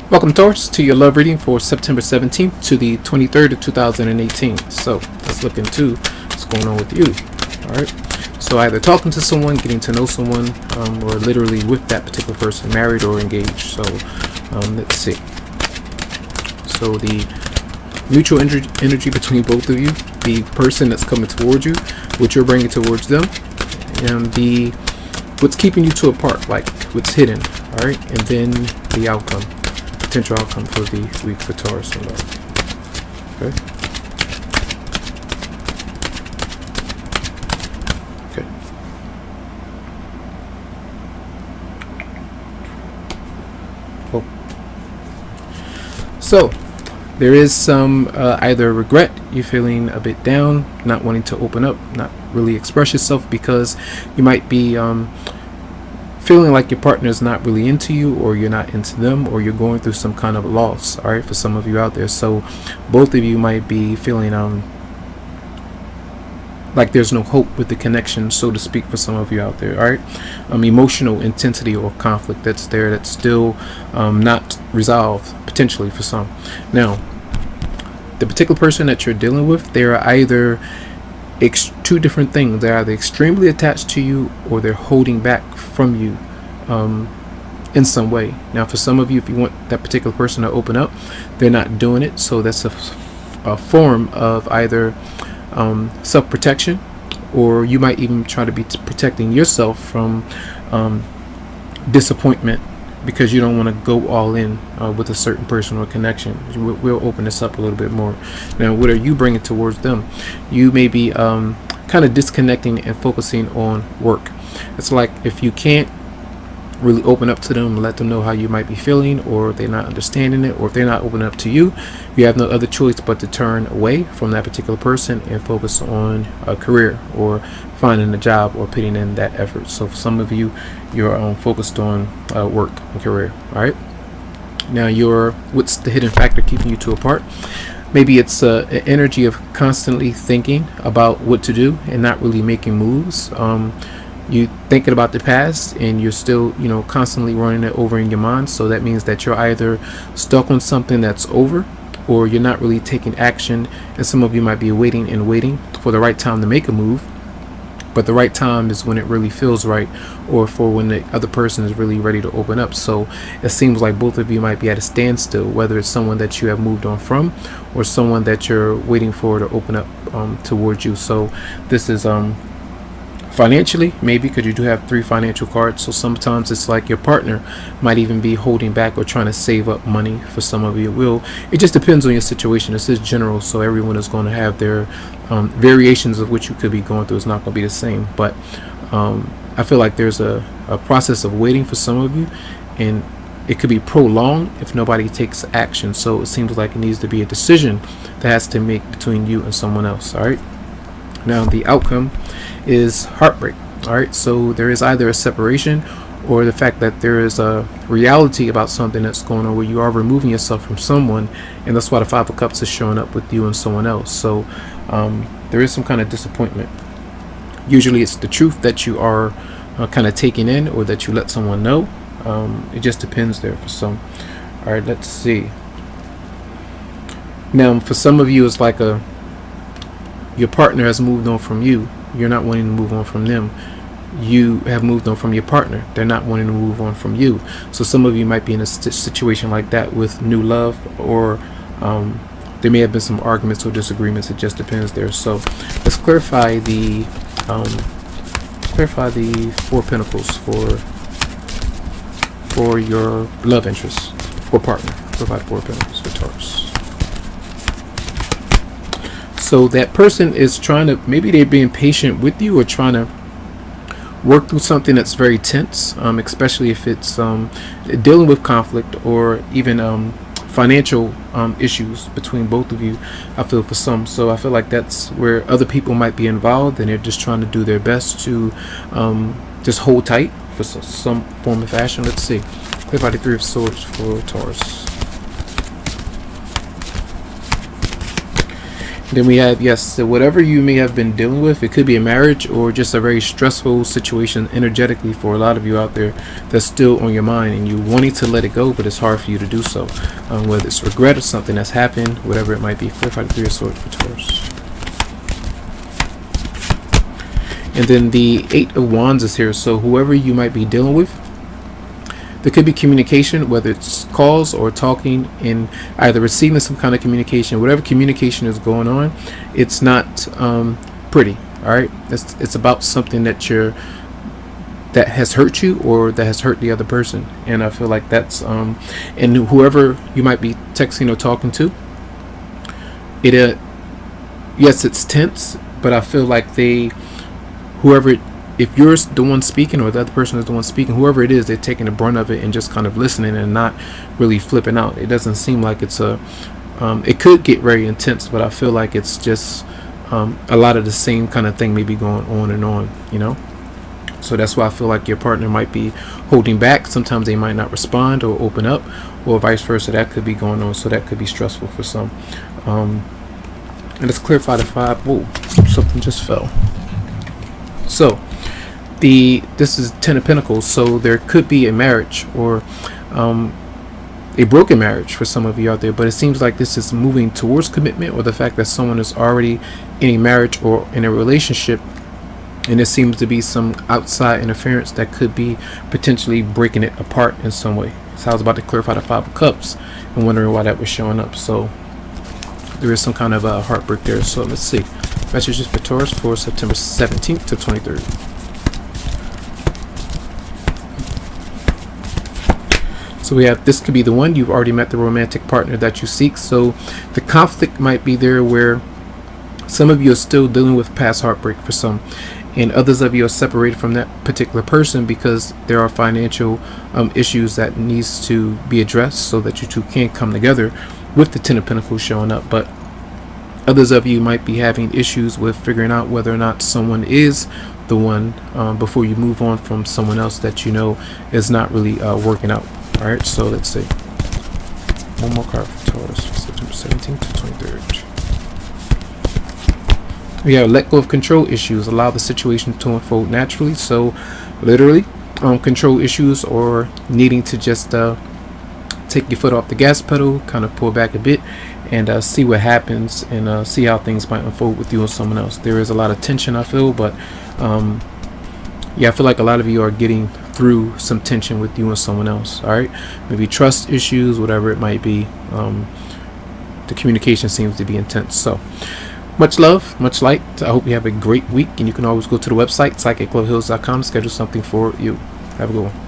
Welcome, Taurus, to your love reading for September 17th to the 23rd of 2018. So let's look into what's going on with you. All right. So either talking to someone, getting to know someone, or literally with that particular person, married or engaged. So let's see. So the mutual energy between both of you, the person that's coming towards you, what you're bringing towards them, and what's keeping you two apart, like what's hidden. All right. And then the outcome. Potential outcome for the week for Taurus and love. Okay. Okay. Cool. So there is some either regret, you're feeling a bit down, not wanting to open up, not really express yourself because you might be feeling like your partner is not really into you, or you're not into them, or you're going through some kind of loss. All right, for some of you out there, so both of you might be feeling like there's no hope with the connection, so to speak, for some of you out there. All right, emotional intensity or conflict that's there, that's still not resolved, potentially for some. Now, the particular person that you're dealing with, they are either two different things. They're either extremely attached to you, or they're holding back from you in some way. Now, for some of you, if you want that particular person to open up, they're not doing it. So that's a form of either self-protection, or you might even try to be protecting yourself from disappointment, because you don't want to go all in with a certain person or connection. We'll open this up a little bit more. Now, what are you bringing towards them? You may be kind of disconnecting and focusing on work. It's like if you can't really open up to them, let them know how you might be feeling, or they're not understanding it, or if they're not opening up to you, you have no other choice but to turn away from that particular person and focus on a career, or finding a job, or putting in that effort. So for some of you, you're focused on work and career. All right. Now, what's the hidden factor keeping you two apart? Maybe it's an energy of constantly thinking about what to do and not really making moves. You thinking about the past, and you're still, constantly running it over in your mind. So that means that you're either stuck on something that's over, or you're not really taking action. And some of you might be waiting and waiting for the right time to make a move. But the right time is when it really feels right, or for when the other person is really ready to open up. So it seems like both of you might be at a standstill, whether it's someone that you have moved on from, or someone that you're waiting for to open up towards you. So this is financially, maybe, because you do have 3 financial cards. So sometimes it's like your partner might even be holding back or trying to save up money. For some of you, it just depends on your situation. This is general, so everyone is going to have their variations of what you could be going through. It's not going to be the same, but I feel like there's a process of waiting for some of you, and it could be prolonged if nobody takes action. So it seems like it needs to be a decision that has to make between you and someone else. All right. Now, the outcome is heartbreak. All right. So there is either a separation, or the fact that there is a reality about something that's going on, where you are removing yourself from someone, and that's why the 5 of Cups is showing up with you and someone else. So there is some kind of disappointment. Usually it's the truth that you are kind of taking in, or that you let someone know. It just depends there for some. All right, let's see. Now, for some of you, it's like your partner has moved on from you. You're not wanting to move on from them. You have moved on from your partner. They're not wanting to move on from you. So some of you might be in a situation like that with new love, or there may have been some arguments or disagreements. It just depends there. So let's clarify the 4 Pentacles for your love interest or partner. Provide 4 Pentacles for Taurus. So that person is trying to, maybe they're being patient with you, or trying to work through something that's very tense, especially if it's dealing with conflict, or even financial issues between both of you, I feel, for some. So I feel like that's where other people might be involved, and they're just trying to do their best to just hold tight for some form of fashion. Let's see. Clarify the 3 of Swords for Taurus. Then we have, yes, so whatever you may have been dealing with, it could be a marriage or just a very stressful situation energetically for a lot of you out there that's still on your mind and you're wanting to let it go, but it's hard for you to do so. Whether it's regret or something that's happened, whatever it might be. Clarify the Three of Swords for Taurus. And then the Eight of Wands is here. So whoever you might be dealing with, there could be communication, whether it's calls or talking, and either receiving some kind of communication. Whatever communication is going on, it's not pretty. All right, it's about something that has hurt you or that has hurt the other person. And I feel like that's and whoever you might be texting or talking to, yes, it's tense, but I feel like if you're the one speaking or the other person is the one speaking, whoever it is, they're taking the brunt of it and just kind of listening and not really flipping out. It doesn't seem like it's it could get very intense, but I feel like it's just a lot of the same kind of thing may be going on and on, you know. So that's why I feel like your partner might be holding back. Sometimes they might not respond or open up, or vice versa. That could be going on, so that could be stressful for some. And let's clarify the five. Whoa, something just fell. So this is Ten of Pentacles, so there could be a marriage or a broken marriage for some of you out there, but it seems like this is moving towards commitment, or the fact that someone is already in a marriage or in a relationship, and there seems to be some outside interference that could be potentially breaking it apart in some way. So I was about to clarify the Five of Cups and wondering why that was showing up. So there is some kind of heartbreak there. So let's see. Messages for Taurus for September 17th to 23rd. So we have, this could be the one. You've already met the romantic partner that you seek. So the conflict might be there where some of you are still dealing with past heartbreak for some, and others of you are separated from that particular person because there are financial issues that needs to be addressed so that you two can come together, with the Ten of Pentacles showing up. But others of you might be having issues with figuring out whether or not someone is the one before you move on from someone else that you know is not really working out. All right, so let's see. One more card for Taurus, September 17th to 23rd. We have let go of control issues. Allow the situation to unfold naturally. So literally, control issues or needing to just take your foot off the gas pedal, kind of pull back a bit, and see what happens, and see how things might unfold with you and someone else. There is a lot of tension, I feel, but yeah, I feel like a lot of you are getting through some tension with you and someone else. All right, maybe trust issues, whatever it might be. The communication seems to be intense. So much love, much light. I hope you have a great week, and you can always go to the website psychicloveheals.com, schedule something for you. Have a good one.